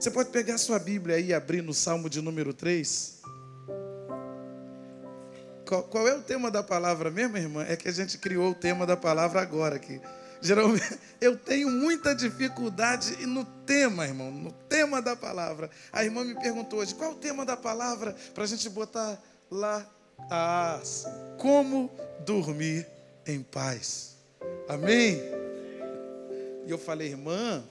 Você pode pegar sua Bíblia aí e abrir no Salmo de número 3. Qual é o tema da palavra mesmo, irmã? É que a gente criou o tema da palavra agora aqui. Geralmente, eu tenho muita dificuldade no tema, irmão, no tema da palavra. A irmã me perguntou hoje, qual é o tema da palavra para a gente botar lá? Como dormir em paz. Amém? E eu falei, irmã,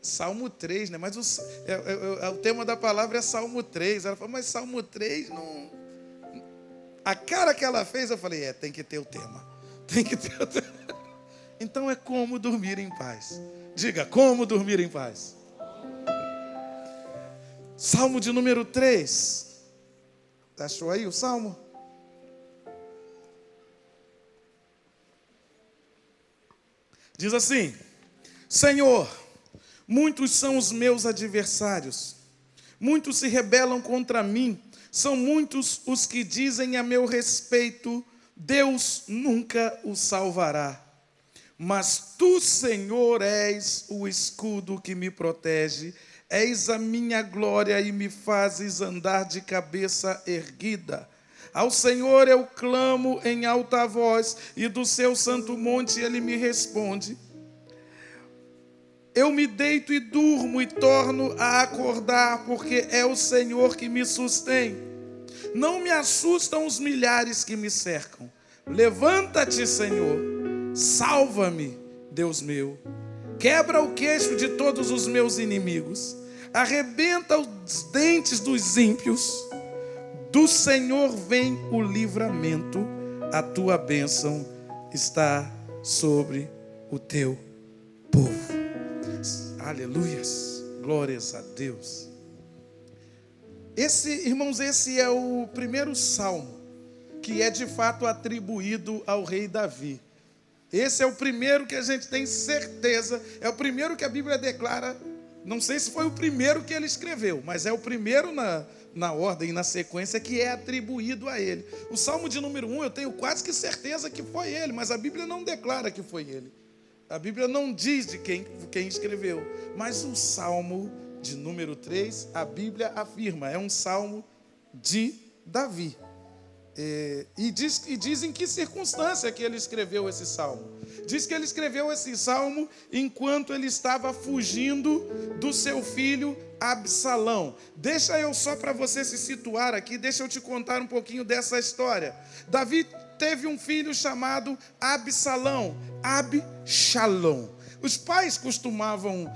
Salmo 3, né? Mas o tema da palavra é Salmo 3. Ela falou, mas Salmo 3 não... A cara que ela fez, eu falei, tem que ter o tema. Tem que ter o tema. Então é como dormir em paz. Diga, como dormir em paz. Salmo de número 3. Achou aí o Salmo? Diz assim, Senhor, muitos são os meus adversários, muitos se rebelam contra mim, são muitos os que dizem a meu respeito, Deus nunca o salvará. Mas tu, Senhor, és o escudo que me protege, és a minha glória e me fazes andar de cabeça erguida. Ao Senhor eu clamo em alta voz, e do seu santo monte ele me responde. Eu me deito e durmo e torno a acordar, porque é o Senhor que me sustém. Não me assustam os milhares que me cercam. Levanta-te, Senhor, salva-me, Deus meu. Quebra o queixo de todos os meus inimigos. Arrebenta os dentes dos ímpios. Do Senhor vem o livramento, a tua bênção está sobre o teu povo. Aleluias, glórias a Deus. Irmãos, esse é o primeiro salmo que é de fato atribuído ao rei Davi. Esse é o primeiro que a gente tem certeza, é o primeiro que a Bíblia declara. Não sei se foi o primeiro que ele escreveu, mas é o primeiro na ordem, na sequência, que é atribuído a ele. O Salmo de número 1, eu tenho quase que certeza que foi ele, mas a Bíblia não declara que foi ele. A Bíblia não diz de quem escreveu. Mas o Salmo de número 3, a Bíblia afirma, é um salmo de Davi. E diz em que circunstância que ele escreveu esse salmo. Diz que ele escreveu esse salmo enquanto ele estava fugindo do seu filho Absalão. Deixa eu só para você se situar aqui, deixa eu te contar um pouquinho dessa história. Davi teve um filho chamado Absalão, Absalom. Os pais costumavam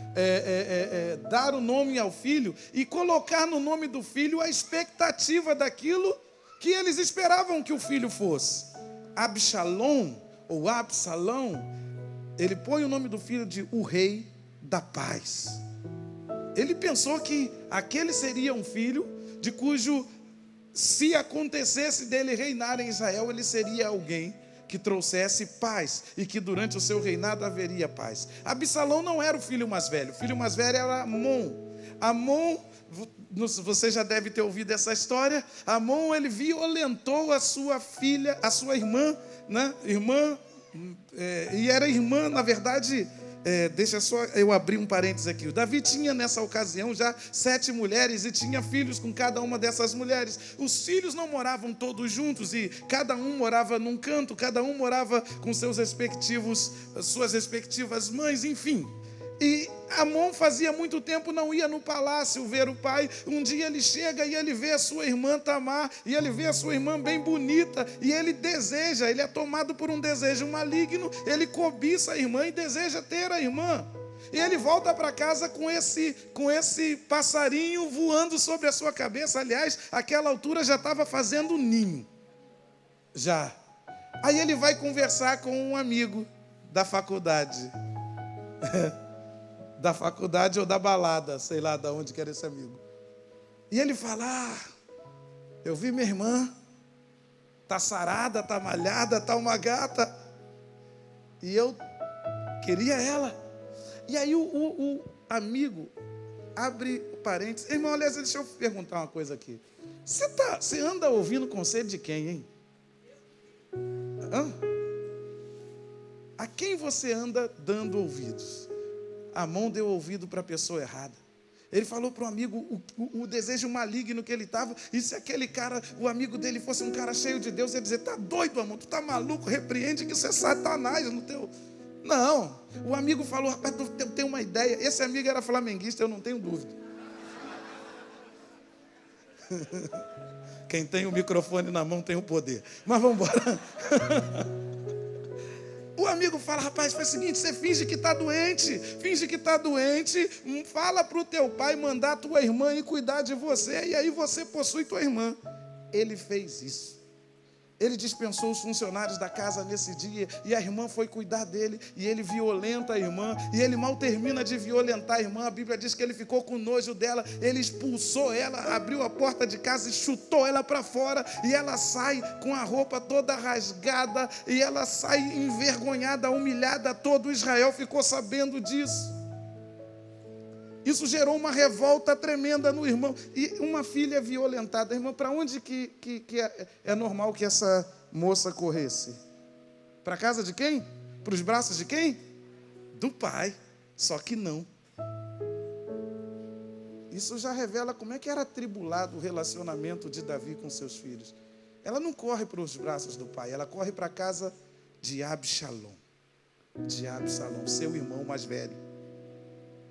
dar o nome ao filho e colocar no nome do filho a expectativa daquilo que eles esperavam que o filho fosse. Absalom, ou Absalão, ele põe o nome do filho de o rei da paz. Ele pensou que aquele seria um filho de cujo, se acontecesse dele reinar em Israel, ele seria alguém que trouxesse paz e que durante o seu reinado haveria paz. Absalão não era o filho mais velho. O filho mais velho era Amon. Amon, você já deve ter ouvido essa história. Amon, ele violentou a sua filha, a sua irmã, né? E era irmã, na verdade, deixa só eu abrir um parênteses aqui. O Davi tinha nessa ocasião já 7 mulheres e tinha filhos com cada uma dessas mulheres. Os filhos não moravam todos juntos e cada um morava num canto, cada um morava com suas respectivas mães, enfim. E Amon fazia muito tempo não ia no palácio ver o pai. Um dia ele chega e ele vê a sua irmã Tamar, e ele vê a sua irmã bem bonita, e ele deseja, ele é tomado por um desejo maligno, ele cobiça a irmã e deseja ter a irmã. E ele volta para casa com esse passarinho voando sobre a sua cabeça. Aliás, àquela altura já estava fazendo ninho. Já. Aí ele vai conversar com um amigo da faculdade. Da faculdade ou da balada, sei lá de onde que era esse amigo. E ele fala, eu vi minha irmã, tá sarada, tá malhada, tá uma gata, e eu queria ela. E aí o amigo abre parênteses. Irmão, aliás, deixa eu perguntar uma coisa aqui. Você anda ouvindo conselho de quem, hein? A quem você anda dando ouvidos? Amon deu ouvido para a pessoa errada. Ele falou para o amigo o desejo maligno que ele estava. E se aquele cara, o amigo dele, fosse um cara cheio de Deus, ele ia dizer: tá doido, amor, tu tá maluco, repreende que isso é Satanás no teu... Não, o amigo falou: rapaz, eu tenho uma ideia. Esse amigo era flamenguista, eu não tenho dúvida. Quem tem o microfone na mão tem o poder. Mas vamos embora. O amigo fala: rapaz, faz o seguinte, você finge que está doente, fala para o teu pai mandar tua irmã ir cuidar de você, e aí você possui tua irmã. Ele fez isso. Ele dispensou os funcionários da casa nesse dia, e a irmã foi cuidar dele, e ele violenta a irmã, e ele mal termina de violentar a irmã. A Bíblia diz que ele ficou com nojo dela, ele expulsou ela, abriu a porta de casa e chutou ela para fora, e ela sai com a roupa toda rasgada, e ela sai envergonhada, humilhada. Todo Israel ficou sabendo disso. Isso gerou uma revolta tremenda no irmão. E uma filha violentada. Irmão, para onde que é normal que essa moça corresse? Para a casa de quem? Para os braços de quem? Do pai. Só que não. Isso já revela como é que era atribulado o relacionamento de Davi com seus filhos. Ela não corre para os braços do pai, ela corre para a casa de Absalão. De Absalão, seu irmão mais velho.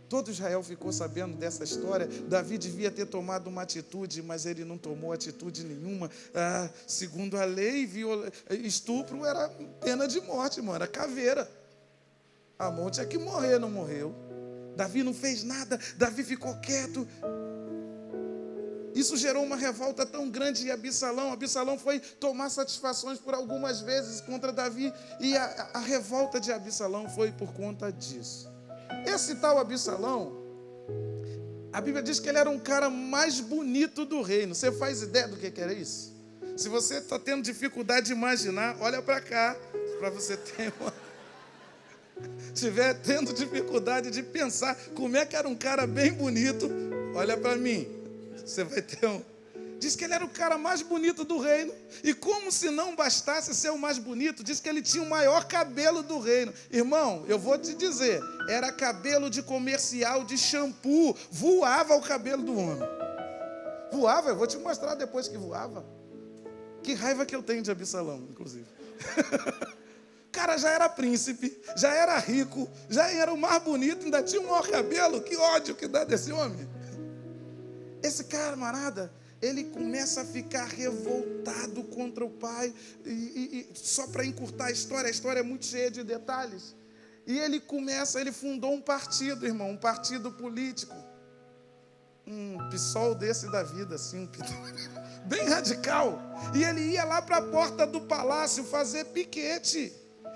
Todo Israel ficou sabendo dessa história. Davi devia ter tomado uma atitude, mas ele não tomou atitude nenhuma. Segundo a lei, estupro era pena de morte, irmão, era caveira. A mão tinha que morrer, não morreu. Davi não fez nada, Davi ficou quieto. Isso gerou uma revolta tão grande em Absalão. Absalão foi tomar satisfações por algumas vezes contra Davi, e a revolta de Absalão foi por conta disso. Esse tal Absalão, a Bíblia diz que ele era um cara mais bonito do reino. Você faz ideia do que era isso? Se você está tendo dificuldade de imaginar, olha para cá, para você ter uma... Estiver tendo dificuldade de pensar como é que era um cara bem bonito, olha para mim, você vai ter um... Diz que ele era o cara mais bonito do reino. E como se não bastasse ser o mais bonito, diz que ele tinha o maior cabelo do reino. Irmão, eu vou te dizer, era cabelo de comercial de shampoo. Voava o cabelo do homem. Voava, eu vou te mostrar depois que voava. Que raiva que eu tenho de Absalão, inclusive. O cara já era príncipe, já era rico, já era o mais bonito, ainda tinha o maior cabelo. Que ódio que dá desse homem. Esse camarada, ele começa a ficar revoltado contra o pai. E só para encurtar a história é muito cheia de detalhes. E ele fundou um partido, irmão, um partido político. Um PSOL desse da vida, assim, bem radical. E ele ia lá para a porta do palácio fazer piquete.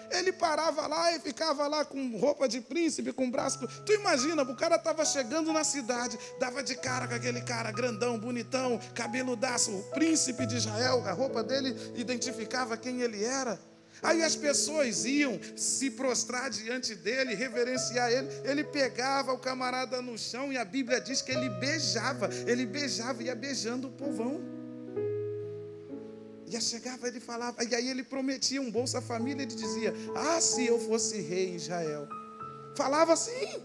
Ele parava lá e ficava lá com roupa de príncipe, com braço... Tu imagina, o cara estava chegando na cidade, dava de cara com aquele cara grandão, bonitão, cabeludaço, o príncipe de Israel, a roupa dele identificava quem ele era. Aí as pessoas iam se prostrar diante dele, reverenciar ele. Ele pegava o camarada no chão e a Bíblia diz que ele beijava, ia beijando o povão. E chegava, ele falava, e aí ele prometia um Bolsa Família, ele dizia: se eu fosse rei em Israel. Falava assim: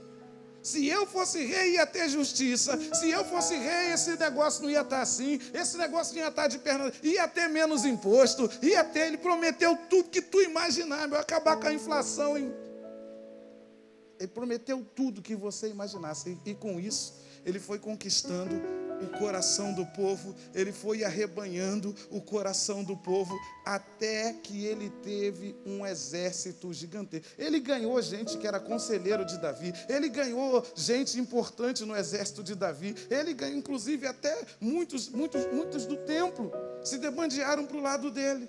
se eu fosse rei ia ter justiça, se eu fosse rei esse negócio não ia estar assim, esse negócio não ia estar de perna, ia ter menos imposto, ele prometeu tudo que tu imaginava, ia acabar com a inflação. Ele prometeu tudo que você imaginasse, e com isso ele foi conquistando o coração do povo, ele foi arrebanhando o coração do povo, até que ele teve um exército gigantesco. Ele ganhou gente que era conselheiro de Davi, ele ganhou gente importante no exército de Davi, ele ganhou, inclusive, até muitos do templo se debandearam para o lado dele,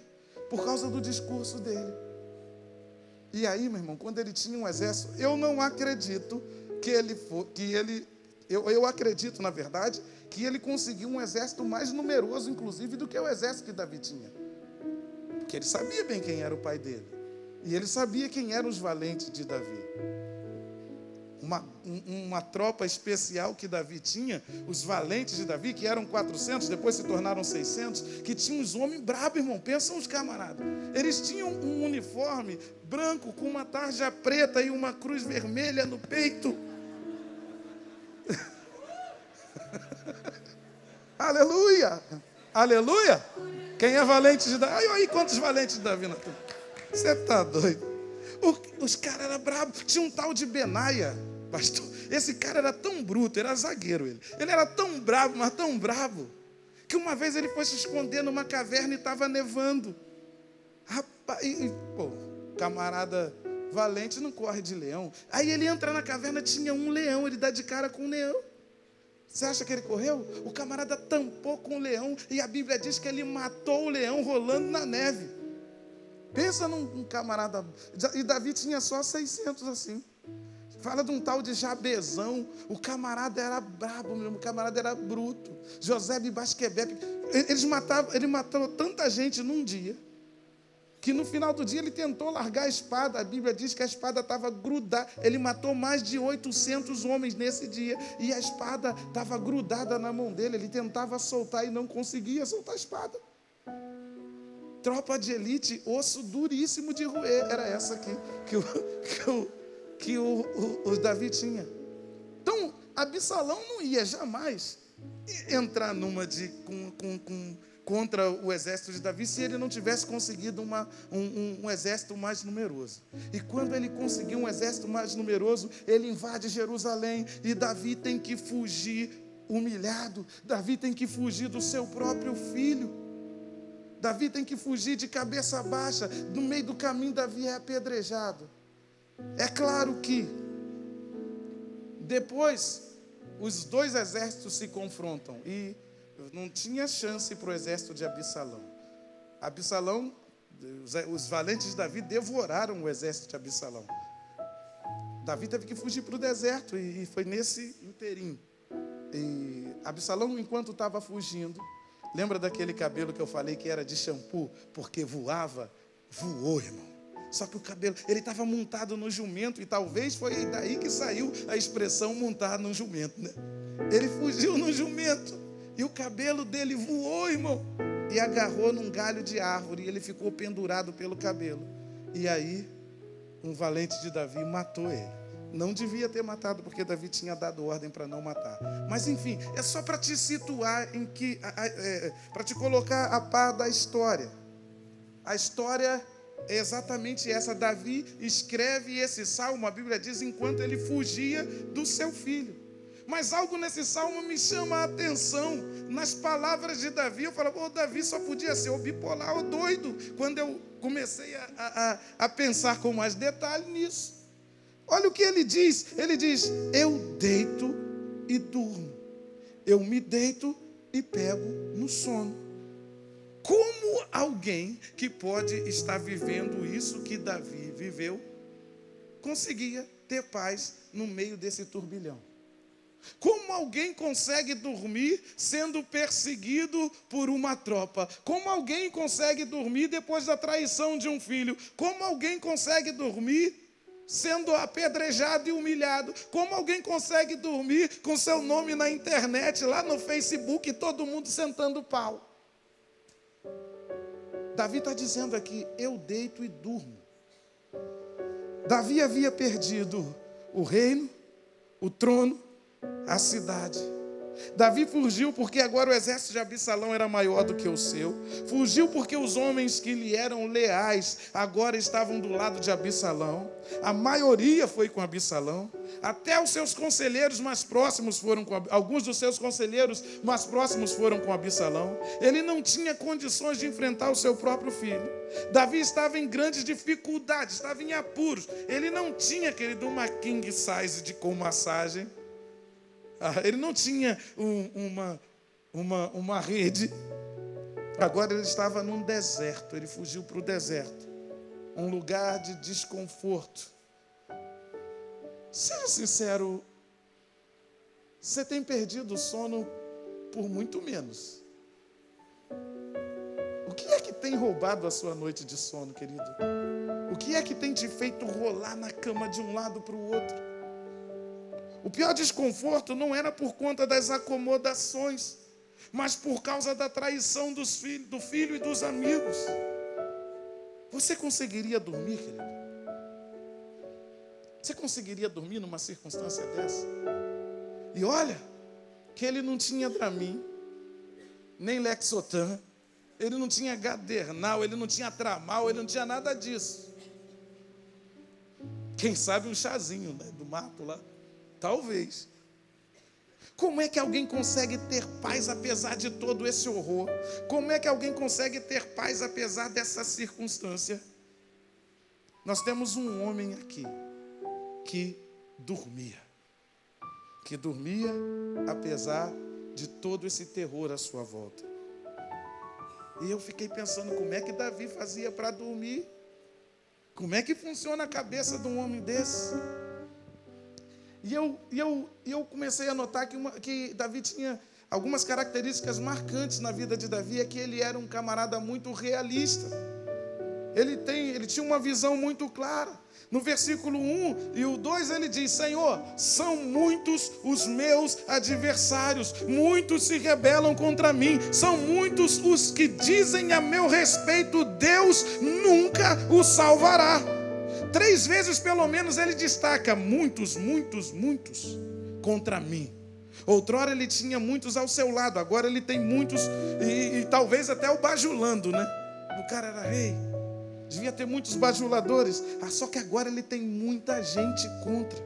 por causa do discurso dele. E aí, meu irmão, quando ele tinha um exército, eu não acredito eu acredito, na verdade, que ele conseguiu um exército mais numeroso, inclusive, do que o exército que Davi tinha. Porque ele sabia bem quem era o pai dele. E ele sabia quem eram os valentes de Davi. Uma tropa especial que Davi tinha, os valentes de Davi, que eram 400, depois se tornaram 600, que tinham uns homens bravos, irmão. Pensam os camaradas. Eles tinham um uniforme branco com uma tarja preta e uma cruz vermelha no peito. Aleluia! Aleluia! Quem é valente de Davi? Aí, quantos valentes de Davi na tua? Você está doido? Os caras eram bravos. Tinha um tal de Benaia, pastor. Esse cara era tão bruto, era zagueiro ele. Ele era tão bravo, mas tão bravo, que uma vez ele foi se esconder numa caverna e estava nevando. Rapaz, camarada valente não corre de leão. Aí ele entra na caverna, tinha um leão, ele dá de cara com um leão. Você acha que ele correu? O camarada tampou com o leão e a Bíblia diz que ele matou o leão rolando na neve. Pensa num camarada. E Davi tinha só 600 assim. Fala de um tal de Jabezão. O camarada era brabo, o camarada era bruto. José de Basquebebe. Ele matou tanta gente num dia, que no final do dia ele tentou largar a espada. A Bíblia diz que a espada estava grudada. Ele matou mais de 800 homens nesse dia. E a espada estava grudada na mão dele. Ele tentava soltar e não conseguia soltar a espada. Tropa de elite, osso duríssimo de roer. Era essa aqui que o Davi tinha. Então, Absalão não ia jamais entrar numa contra o exército de Davi se ele não tivesse conseguido um exército mais numeroso. E quando ele conseguiu um exército mais numeroso, ele invade Jerusalém e Davi tem que fugir humilhado. Davi tem que fugir do seu próprio filho. Davi tem que fugir de cabeça baixa. No meio do caminho, Davi é apedrejado. É claro que depois os dois exércitos se confrontam e não tinha chance para o exército de Absalão. Absalão, os valentes de Davi devoraram o exército de Absalão. Davi teve que fugir para o deserto e foi nesse inteirinho. E Absalão, enquanto estava fugindo, lembra daquele cabelo que eu falei que era de shampoo, porque voava? Voou, irmão. Só que o cabelo, ele estava montado no jumento, e talvez foi daí que saiu a expressão montar no jumento, né? Ele fugiu no jumento, e o cabelo dele voou, irmão, e agarrou num galho de árvore, e ele ficou pendurado pelo cabelo. E aí, um valente de Davi matou ele. Não devia ter matado, porque Davi tinha dado ordem para não matar. Mas enfim, é só para te situar para te colocar a par da história. A história é exatamente essa. Davi escreve esse salmo, a Bíblia diz, enquanto ele fugia do seu filho. Mas algo nesse salmo me chama a atenção. Nas palavras de Davi, eu falo, Davi só podia ser o bipolar ou doido. Quando eu comecei a pensar com mais detalhe nisso. Olha o que ele diz. Ele diz, eu deito e durmo. Eu me deito e pego no sono. Como alguém que pode estar vivendo isso que Davi viveu, conseguia ter paz no meio desse turbilhão? Como alguém consegue dormir sendo perseguido por uma tropa? Como alguém consegue dormir depois da traição de um filho? Como alguém consegue dormir sendo apedrejado e humilhado? Como alguém consegue dormir com seu nome na internet, lá no Facebook, e todo mundo sentando pau? Davi está dizendo aqui, eu deito e durmo. Davi havia perdido o reino, o trono, a cidade. Davi fugiu porque agora o exército de Absalão era maior do que o seu. Fugiu porque os homens que lhe eram leais agora estavam do lado de Absalão. A maioria foi com Absalão. Até os seus conselheiros mais próximos foram com alguns dos seus conselheiros mais próximos foram com Absalão. Ele não tinha condições de enfrentar o seu próprio filho. Davi estava em grandes dificuldades, estava em apuros. Ele não tinha, querido, uma king size com massagem. Ele não tinha uma rede. Agora ele estava num deserto. Ele fugiu para o deserto. Um lugar de desconforto. Seja sincero, você tem perdido o sono por muito menos. O que é que tem roubado a sua noite de sono, querido? O que é que tem te feito rolar na cama de um lado para o outro? O pior desconforto não era por conta das acomodações, mas por causa da traição do filho e dos amigos. Você conseguiria dormir, querido? Você conseguiria dormir numa circunstância dessa? E olha, que ele não tinha Dramin, nem Lexotan, ele não tinha Gadernal, ele não tinha Tramal, ele não tinha nada disso. Quem sabe um chazinho, né, do mato lá, talvez. Como é que alguém consegue ter paz apesar de todo esse horror? Como é que alguém consegue ter paz apesar dessa circunstância? Nós temos um homem aqui que dormia apesar de todo esse terror à sua volta. E eu fiquei pensando, como é que Davi fazia para dormir? Como é que funciona a cabeça de um homem desse? E eu comecei a notar que Davi tinha algumas características marcantes na vida de Davi, é que ele era um camarada muito realista. Ele tinha uma visão muito clara. No versículo 1 e o 2 ele diz: Senhor, são muitos os meus adversários, muitos se rebelam contra mim, são muitos os que dizem a meu respeito, Deus nunca o salvará. 3 vezes pelo menos ele destaca: muitos contra mim. Outrora ele tinha muitos ao seu lado, agora ele tem muitos, e talvez até o bajulando, né? O cara era rei, devia ter muitos bajuladores. Só que agora ele tem muita gente contra.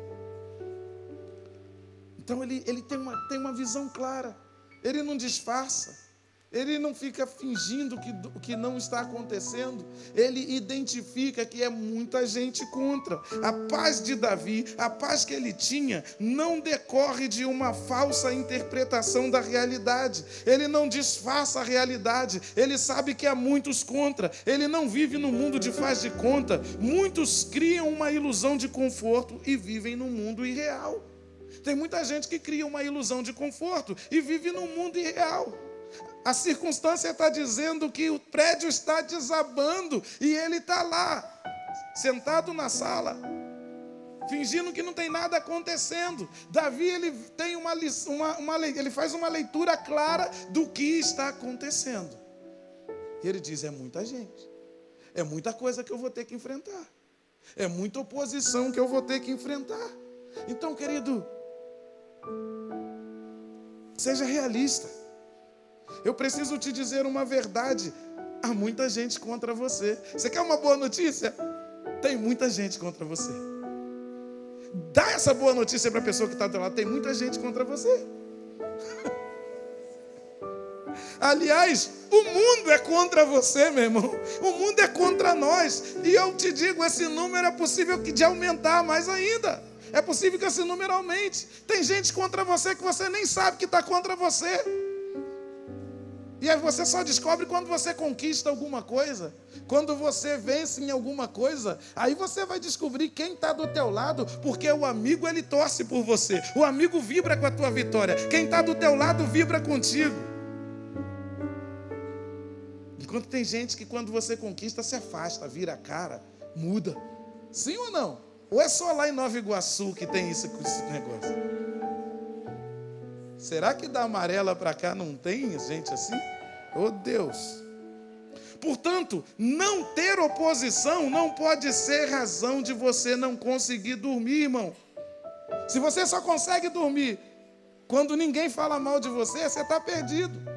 Então ele tem uma visão clara. Ele não disfarça. Ele não fica fingindo que não está acontecendo. Ele identifica que é muita gente contra. A paz de Davi, a paz que ele tinha, não decorre de uma falsa interpretação da realidade. Ele não disfarça a realidade. Ele sabe que há muitos contra. Ele não vive no mundo de faz de conta. Muitos criam uma ilusão de conforto e vivem num mundo irreal. Tem muita gente que cria uma ilusão de conforto e vive num mundo irreal. A circunstância está dizendo que o prédio está desabando e ele está lá, sentado na sala, fingindo que não tem nada acontecendo. Davi, ele tem ele faz uma leitura clara do que está acontecendo. E ele diz: é muita gente, é muita coisa que eu vou ter que enfrentar, é muita oposição que eu vou ter que enfrentar. Então, querido, seja realista. Eu preciso te dizer uma verdade: há muita gente contra você. Você quer uma boa notícia? Tem muita gente contra você. Dá essa boa notícia para a pessoa que está do teu lado: tem muita gente contra você. Aliás, o mundo é contra você, meu irmão. O mundo é contra nós. E eu te digo, esse número é possível de aumentar mais ainda. É possível que esse número aumente. Tem gente contra você que você nem sabe que está contra você. E aí você só descobre quando você conquista alguma coisa, quando você vence em alguma coisa. Aí você vai descobrir quem está do teu lado, porque o amigo, ele torce por você. O amigo vibra com a tua vitória. Quem está do teu lado vibra contigo. Enquanto tem gente que quando você conquista se afasta, vira a cara, muda. Sim ou não? Ou é só lá em Nova Iguaçu que tem esse negócio? Será que da Amarela para cá não tem gente assim? Oh, Deus! Portanto, não ter oposição não pode ser razão de você não conseguir dormir, irmão. Se você só consegue dormir quando ninguém fala mal de você, você está perdido.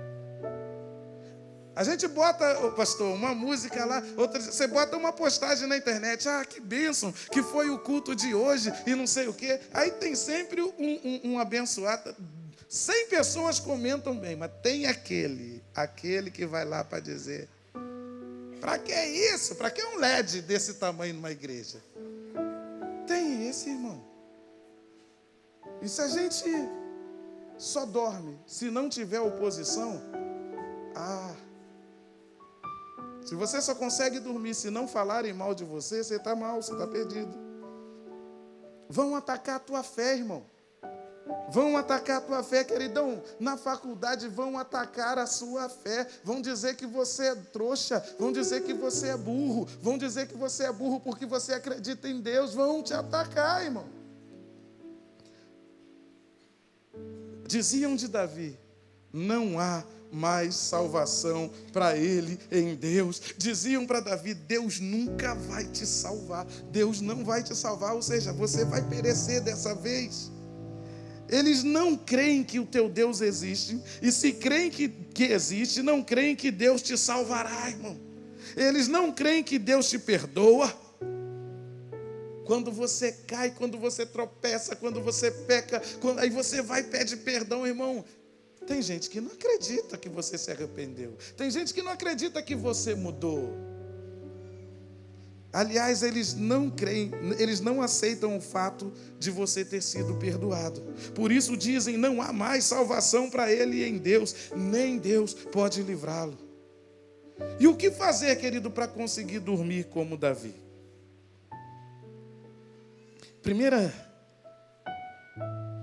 A gente bota, pastor, uma música lá, outra, você bota uma postagem na internet: que bênção, que foi o culto de hoje e não sei o quê. Aí tem sempre um abençoado. 100 pessoas comentam bem, mas tem aquele que vai lá para dizer: para que isso? Para que um LED desse tamanho numa igreja? Tem esse, irmão. E se a gente só dorme se não tiver oposição? Se você só consegue dormir se não falarem mal de você, você está mal, você está perdido. Vão atacar a tua fé, irmão. Vão atacar a tua fé, queridão. Na faculdade vão atacar a sua fé. Vão dizer que você é trouxa. Vão dizer que você é burro. Vão dizer que você é burro porque você acredita em Deus. Vão te atacar, irmão. Diziam de Davi: não há mais salvação para ele em Deus. Diziam para Davi: Deus nunca vai te salvar. Deus não vai te salvar, ou seja, você vai perecer dessa vez. Eles não creem que o teu Deus existe. E se creem que existe, não creem que Deus te salvará, irmão. Eles não creem que Deus te perdoa. Quando você cai, quando você tropeça, quando você peca, aí você vai e pede perdão, irmão. Tem gente que não acredita que você se arrependeu. Tem gente que não acredita que você mudou. Aliás, eles não creem, eles não aceitam o fato de você ter sido perdoado. Por isso dizem, não há mais salvação para ele em Deus, nem Deus pode livrá-lo. E o que fazer, querido, para conseguir dormir como Davi? Primeira,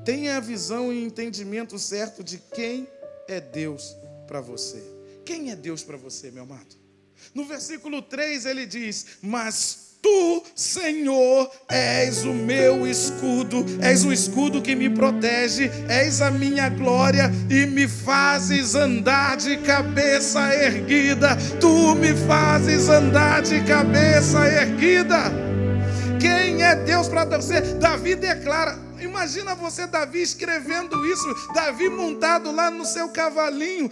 tenha a visão e entendimento certo de quem é Deus para você. Quem é Deus para você, meu amado? No versículo 3 ele diz, mas tu, Senhor, és o meu escudo, és o escudo que me protege, és a minha glória e me fazes andar de cabeça erguida. Tu me fazes andar de cabeça erguida. Quem é Deus para você? Davi declara. Imagina você, Davi, escrevendo isso, Davi montado lá no seu cavalinho.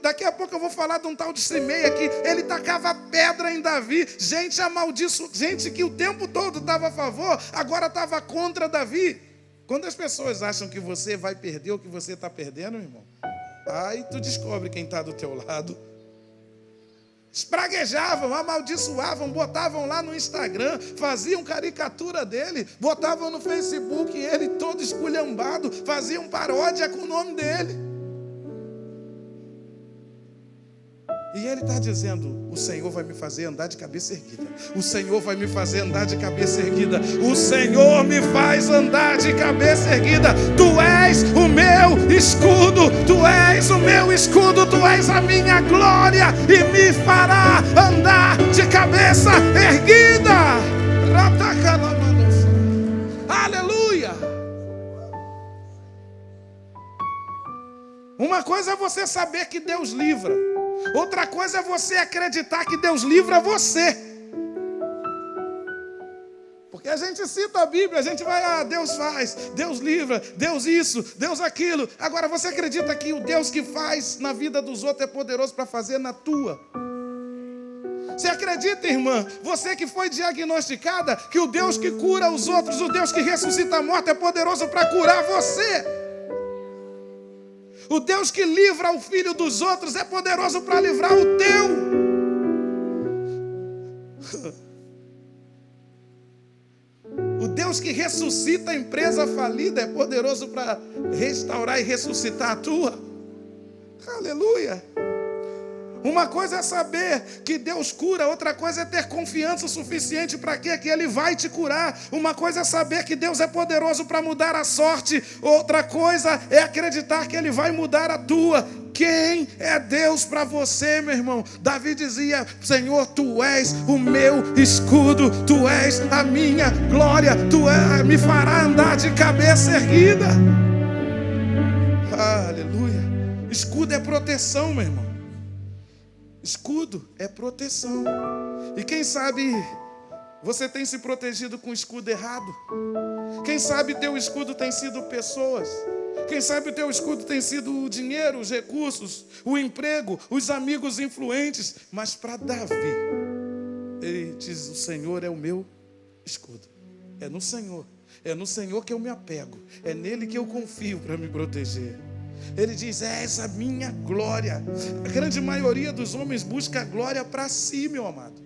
Daqui a pouco eu vou falar de um tal de Simei aqui. Ele tacava pedra em Davi. Gente amaldiçoada, gente que o tempo todo estava a favor, agora estava contra Davi. Quando as pessoas acham que você vai perder o que você está perdendo, irmão, aí tu descobre quem está do teu lado. Espraguejavam, amaldiçoavam, botavam lá no Instagram, faziam caricatura dele, botavam no Facebook ele todo esculhambado, faziam paródia com o nome dele. E ele está dizendo, o Senhor vai me fazer andar de cabeça erguida. O Senhor vai me fazer andar de cabeça erguida. O Senhor me faz andar de cabeça erguida. Tu és o meu escudo. Tu és o meu escudo. Tu és a minha glória. E me fará andar de cabeça erguida. Aleluia. Uma coisa é você saber que Deus livra. Outra coisa é você acreditar que Deus livra você. Porque a gente cita a Bíblia, a gente vai, Deus faz, Deus livra, Deus isso, Deus aquilo. Agora você acredita que o Deus que faz na vida dos outros é poderoso para fazer na tua? Você acredita, irmã, você que foi diagnosticada, que o Deus que cura os outros, o Deus que ressuscita a morte é poderoso para curar você? O Deus que livra o filho dos outros é poderoso para livrar o teu. O Deus que ressuscita a empresa falida é poderoso para restaurar e ressuscitar a tua. Aleluia. Uma coisa é saber que Deus cura, outra coisa é ter confiança suficiente para que Ele vai te curar. Uma coisa é saber que Deus é poderoso para mudar a sorte, outra coisa é acreditar que Ele vai mudar a tua. Quem é Deus para você, meu irmão? Davi dizia, Senhor, Tu és o meu escudo, Tu és a minha glória, Tu me fará andar de cabeça erguida. Aleluia. Escudo é proteção, meu irmão. Escudo é proteção. E quem sabe você tem se protegido com o escudo errado? Quem sabe teu escudo tem sido pessoas? Quem sabe o teu escudo tem sido o dinheiro, os recursos, o emprego, os amigos influentes? Mas para Davi, ele diz, o Senhor é o meu escudo. É no Senhor que eu me apego. É nele que eu confio para me proteger. Ele diz, és a minha glória. A grande maioria dos homens busca a glória para si, meu amado.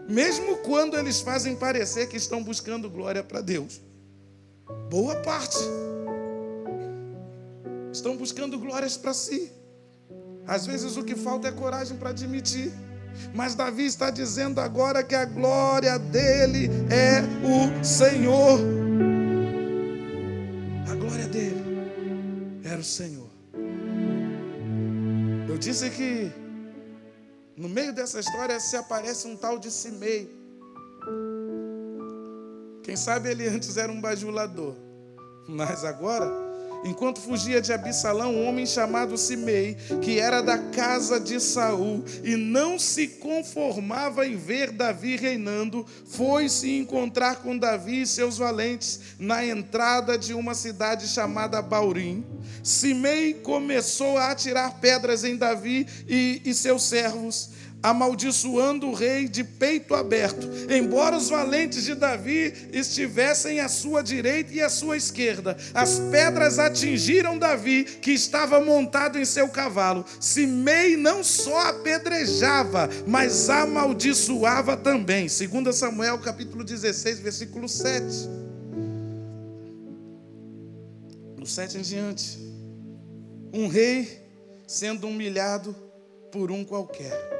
Mesmo quando eles fazem parecer que estão buscando glória para Deus. Boa parte. Estão buscando glórias para si. Às vezes o que falta é coragem para admitir. Mas Davi está dizendo agora que a glória dele é o Senhor. A glória dele era o Senhor. Eu disse que no meio dessa história se aparece um tal de Simei. Quem sabe ele antes era um bajulador, mas agora enquanto fugia de Absalão, um homem chamado Simei, que era da casa de Saul, e não se conformava em ver Davi reinando, foi se encontrar com Davi e seus valentes na entrada de uma cidade chamada Baurim. Simei começou a atirar pedras em Davi e seus servos, amaldiçoando o rei de peito aberto, embora os valentes de Davi estivessem à sua direita e à sua esquerda. As pedras atingiram Davi, que estava montado em seu cavalo. Simei não só apedrejava, mas amaldiçoava também. 2 Samuel capítulo 16, versículo 7. No 7 em diante, um rei sendo humilhado por um qualquer.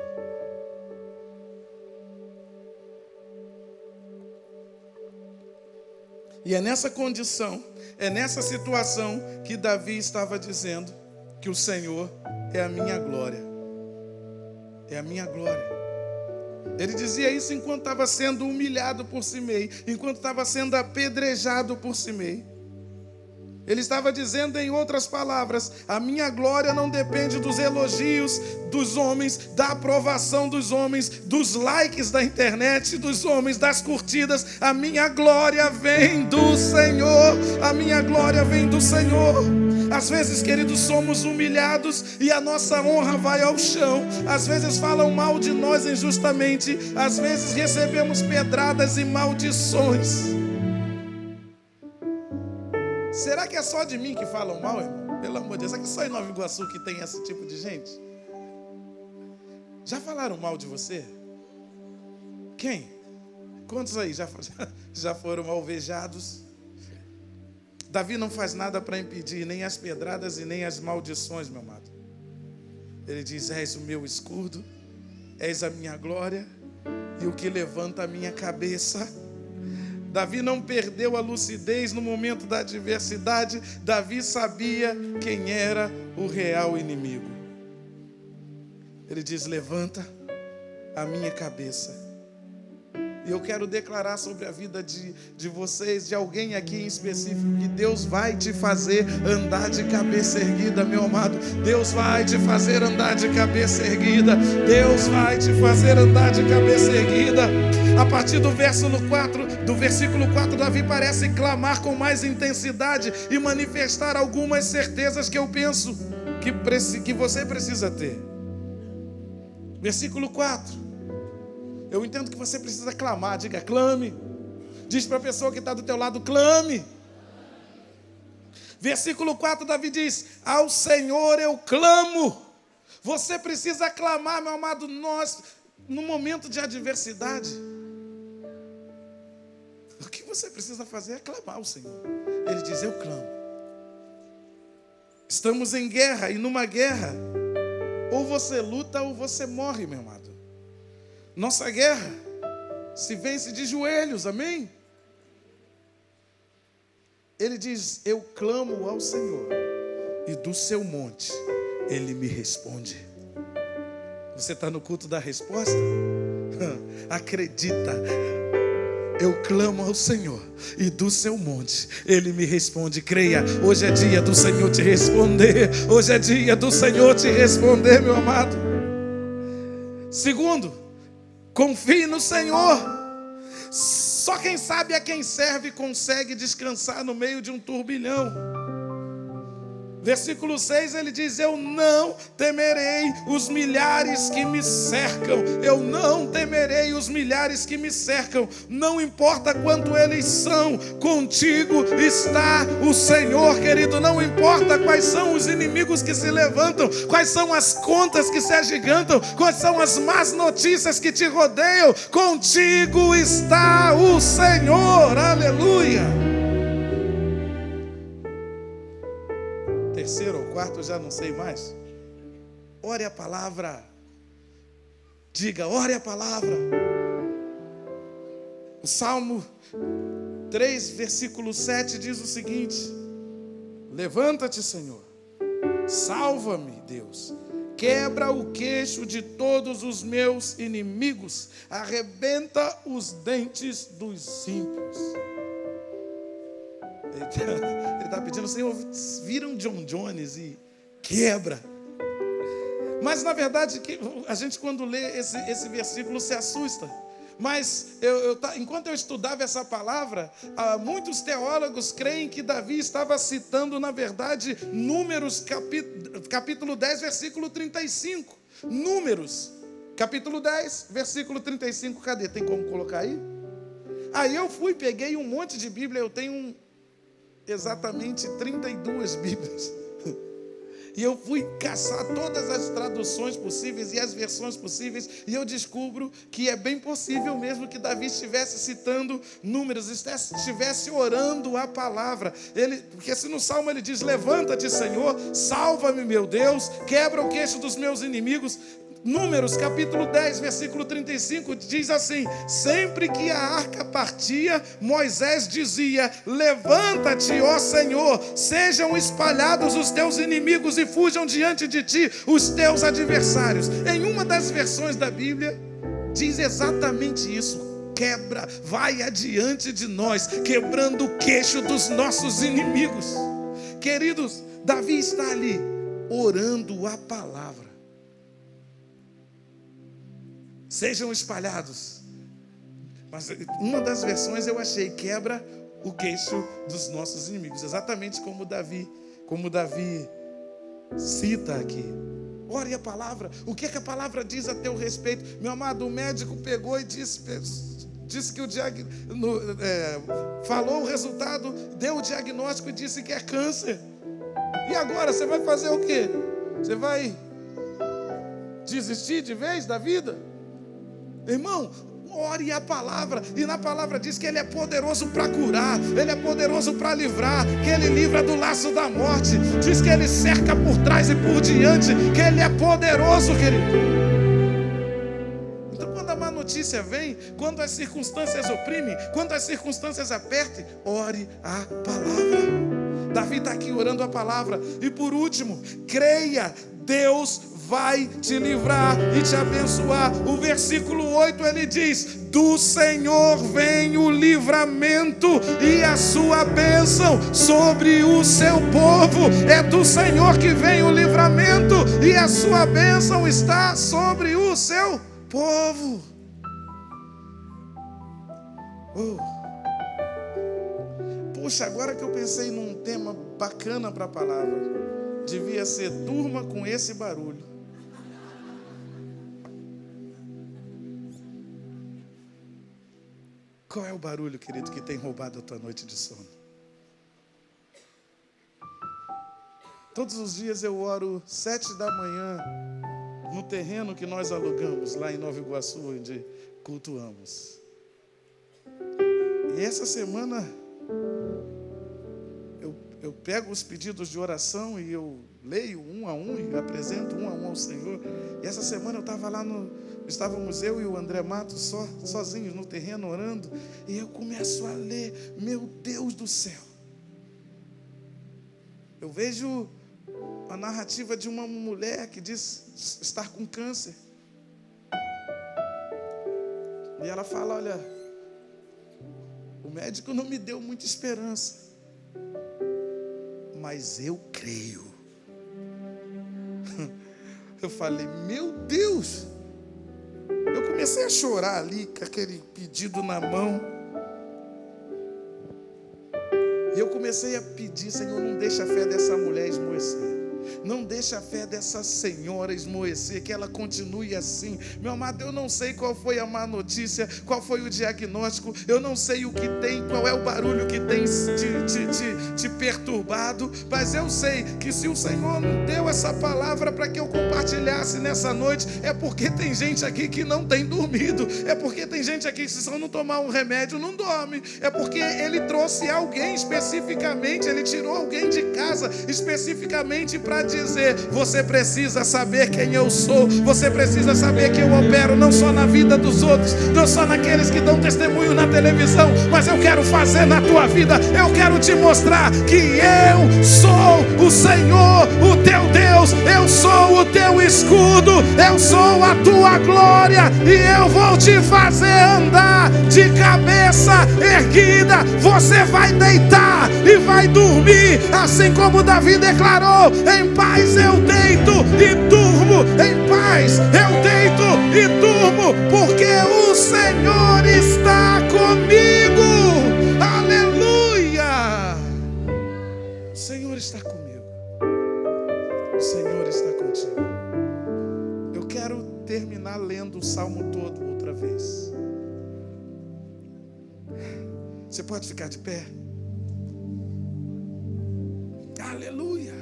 E é nessa condição, é nessa situação que Davi estava dizendo que o Senhor é a minha glória. É a minha glória. Ele dizia isso enquanto estava sendo humilhado por Simei, enquanto estava sendo apedrejado por Simei. Ele estava dizendo, em outras palavras, a minha glória não depende dos elogios dos homens, da aprovação dos homens, dos likes da internet, dos homens, das curtidas. A minha glória vem do Senhor. A minha glória vem do Senhor. Às vezes, queridos, somos humilhados e a nossa honra vai ao chão. Às vezes falam mal de nós injustamente. Às vezes recebemos pedradas e maldições. Será que é só de mim que falam mal, irmão? Pelo amor de Deus, será que é só em Nova Iguaçu que tem esse tipo de gente? Já falaram mal de você? Quem? Quantos aí já foram alvejados? Davi não faz nada para impedir nem as pedradas e nem as maldições, meu amado. Ele diz, és o meu escudo, és a minha glória e o que levanta a minha cabeça. Davi não perdeu a lucidez no momento da adversidade. Davi sabia quem era o real inimigo. Ele diz, levanta a minha cabeça. E eu quero declarar sobre a vida de vocês, de alguém aqui em específico, que Deus vai te fazer andar de cabeça erguida, meu amado. Deus vai te fazer andar de cabeça erguida. Deus vai te fazer andar de cabeça erguida. A partir do versículo 4, Davi parece clamar com mais intensidade e manifestar algumas certezas que eu penso que você precisa ter. Versículo 4. Eu entendo que você precisa clamar. Diga, clame. Diz para a pessoa que está do teu lado, clame. Versículo 4, Davi diz, ao Senhor eu clamo. Você precisa clamar, meu amado. Nós, no momento de adversidade, o que você precisa fazer é clamar ao Senhor. Ele diz, eu clamo. Estamos em guerra, e numa guerra, ou você luta ou você morre, meu amado. Nossa guerra se vence de joelhos, amém? Ele diz, eu clamo ao Senhor, e do seu monte Ele me responde. Você está no culto da resposta? Acredita. Eu clamo ao Senhor, e do seu monte Ele me responde. Creia, hoje é dia do Senhor te responder. Hoje é dia do Senhor te responder, meu amado. Segundo, confie no Senhor. Só quem sabe a quem serve consegue descansar no meio de um turbilhão. Versículo 6, ele diz, eu não temerei os milhares que me cercam. Eu não temerei os milhares que me cercam. Não importa quanto eles são, contigo está o Senhor, querido. Não importa quais são os inimigos que se levantam, quais são as contas que se agigantam, quais são as más notícias que te rodeiam. Contigo está o Senhor. Aleluia. Terceiro ou quarto, já não sei mais. Ore a palavra. Diga, ore a palavra. O Salmo 3, versículo 7 diz o seguinte: levanta-te, Senhor, salva-me, Deus, quebra o queixo de todos os meus inimigos, arrebenta os dentes dos ímpios. Ele está pedindo, Senhor, vira um John Jones e quebra. Mas na verdade, a gente quando lê esse versículo se assusta. Mas enquanto eu estudava essa palavra, muitos teólogos creem que Davi estava citando, na verdade, Números capítulo 10, versículo 35. Números, capítulo 10, versículo 35. Cadê? Tem como colocar aí? Aí eu peguei um monte de Bíblia, eu tenho exatamente 32 Bíblias. E eu fui caçar todas as traduções possíveis e as versões possíveis, e eu descubro que é bem possível mesmo que Davi estivesse citando Números, estivesse orando a palavra. Porque se no Salmo ele diz, levanta-te, Senhor, salva-me, meu Deus, quebra o queixo dos meus inimigos. Números, capítulo 10, versículo 35, diz assim: sempre que a arca partia, Moisés dizia, levanta-te, ó Senhor, sejam espalhados os teus inimigos e fujam diante de ti os teus adversários. Em uma das versões da Bíblia, diz exatamente isso. Quebra, vai adiante de nós, quebrando o queixo dos nossos inimigos. Queridos, Davi está ali, orando a palavra. Sejam espalhados. Mas uma das versões eu achei, quebra o queixo dos nossos inimigos. Exatamente como Davi cita aqui. Ore a palavra. O que é que a palavra diz a teu respeito? Meu amado, o médico pegou e disse que falou o resultado, deu o diagnóstico e disse que é câncer. E agora você vai fazer o quê? Você vai desistir de vez da vida? Irmão, ore a palavra, e na palavra diz que Ele é poderoso para curar, Ele é poderoso para livrar, que Ele livra do laço da morte, diz que Ele cerca por trás e por diante, que Ele é poderoso, querido. Então quando a má notícia vem, quando as circunstâncias oprimem, quando as circunstâncias apertem, ore a palavra. Davi está aqui orando a palavra. E por último, creia, Deus vai te livrar e te abençoar. O versículo 8 ele diz: do Senhor vem o livramento e a sua bênção sobre o seu povo. É do Senhor que vem o livramento e a sua bênção está sobre o seu povo. Puxa, agora que eu pensei num tema bacana para a palavra, devia ser durma com esse barulho. Qual é o barulho, querido, que tem roubado a tua noite de sono? Todos os dias eu oro 7 da manhã no terreno que nós alugamos lá em Nova Iguaçu, onde cultuamos. E essa semana eu pego os pedidos de oração e eu leio um a um e apresento um a um ao Senhor. E essa semana eu estava lá estávamos eu e o André Matos sozinhos no terreno orando, e eu começo a ler, meu Deus do céu. Eu vejo a narrativa de uma mulher que diz estar com câncer. E ela fala, olha, o médico não me deu muita esperança, mas eu creio. Eu falei, meu Deus. Eu comecei a chorar ali, com aquele pedido na mão. E eu comecei a pedir, Senhor, não deixa a fé dessa mulher esmorecer. Não deixa a fé dessa senhora esmorecer, que ela continue assim. Meu amado, eu não sei qual foi a má notícia, qual foi o diagnóstico, eu não sei o que tem, qual é o barulho que tem te perturbado, mas eu sei que se o Senhor não deu essa palavra para que eu compartilhasse nessa noite, é porque tem gente aqui que não tem dormido, é porque tem gente aqui que se não tomar um remédio não dorme, é porque Ele trouxe alguém especificamente, Ele tirou alguém de casa especificamente para dizer, você precisa saber quem eu sou, você precisa saber que eu opero não só na vida dos outros, não só naqueles que dão testemunho na televisão, mas eu quero fazer na tua vida, eu quero te mostrar que eu sou o Senhor o teu Deus, eu sou o teu escudo, eu sou a tua glória, e eu vou te fazer andar de cabeça erguida. Você vai deitar e vai dormir, assim como Davi declarou: em paz eu deito e durmo, em paz eu deito e durmo, porque o Senhor está comigo. Aleluia! O Senhor está comigo, o Senhor está contigo. Eu quero terminar lendo o salmo todo outra vez. Você pode ficar de pé? Aleluia!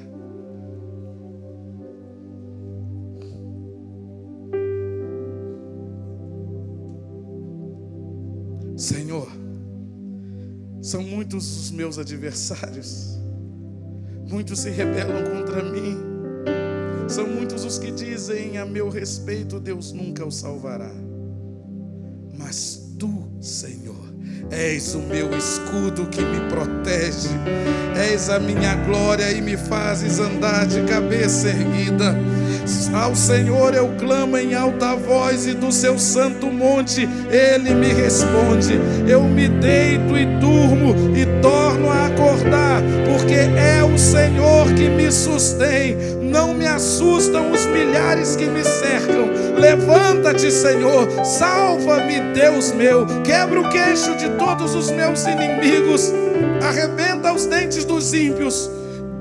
Senhor, são muitos os meus adversários, muitos se rebelam contra mim, são muitos os que dizem a meu respeito: Deus nunca o salvará. Mas tu, Senhor, és o meu escudo que me protege, és a minha glória e me fazes andar de cabeça erguida. Ao Senhor eu clamo em alta voz, e do seu santo monte Ele me responde. Eu me deito e durmo e torno a acordar, porque é o Senhor que me sustém. Não me assustam os milhares que me cercam. Levanta-te, Senhor, salva-me, Deus meu. Quebra o queixo de todos os meus inimigos, arrebenta os dentes dos ímpios.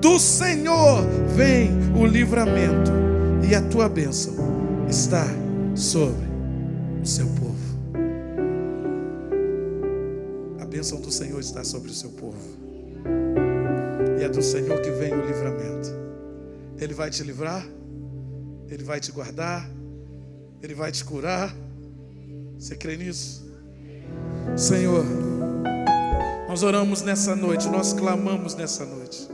Do Senhor vem o livramento, e a tua bênção está sobre o seu povo. A bênção do Senhor está sobre o seu povo, e é do Senhor que vem o livramento. Ele vai te livrar, Ele vai te guardar, Ele vai te curar. Você crê nisso? Senhor, nós oramos nessa noite, nós clamamos nessa noite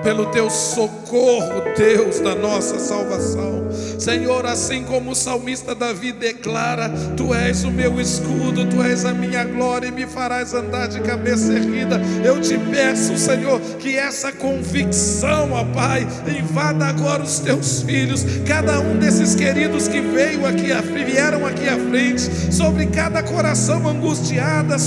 pelo teu socorro, Deus da nossa salvação. Senhor, assim como o salmista Davi declara: tu és o meu escudo, tu és a minha glória e me farás andar de cabeça erguida. Eu te peço, Senhor, que essa convicção, ó Pai, invada agora os teus filhos, cada um desses queridos que vieram aqui à frente, sobre cada coração angustiado,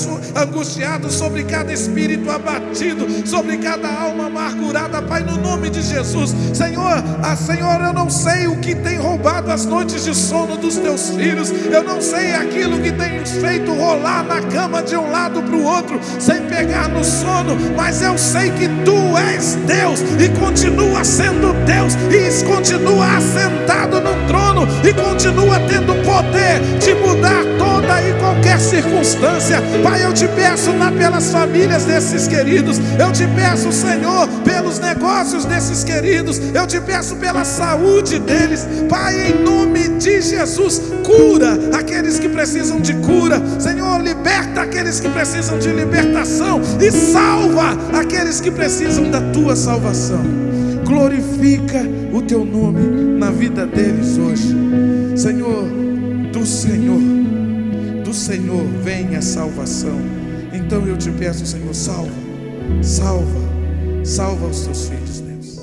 sobre cada espírito abatido, sobre cada alma amargurada, Pai, no nome de Jesus. Senhor, Senhor, eu não sei o que tem roubado as noites de sono dos teus filhos, eu não sei aquilo que tem os feito rolar na cama de um lado para o outro, sem pegar no sono, mas eu sei que tu és Deus, e continua sendo Deus, e continua assentado no trono, e continua tendo poder de mudar toda e qualquer circunstância. Pai, eu te peço pelas famílias desses queridos, eu te peço, Senhor, pelos negócios desses queridos, eu te peço pela saúde deles. Pai, em nome de Jesus, cura aqueles que precisam de cura. Senhor, liberta aqueles que precisam de libertação, e salva aqueles que precisam da tua salvação. Glorifica o teu nome na vida deles hoje. Senhor, do Senhor vem a salvação. Então eu te peço, Senhor, salva os teus filhos, Deus.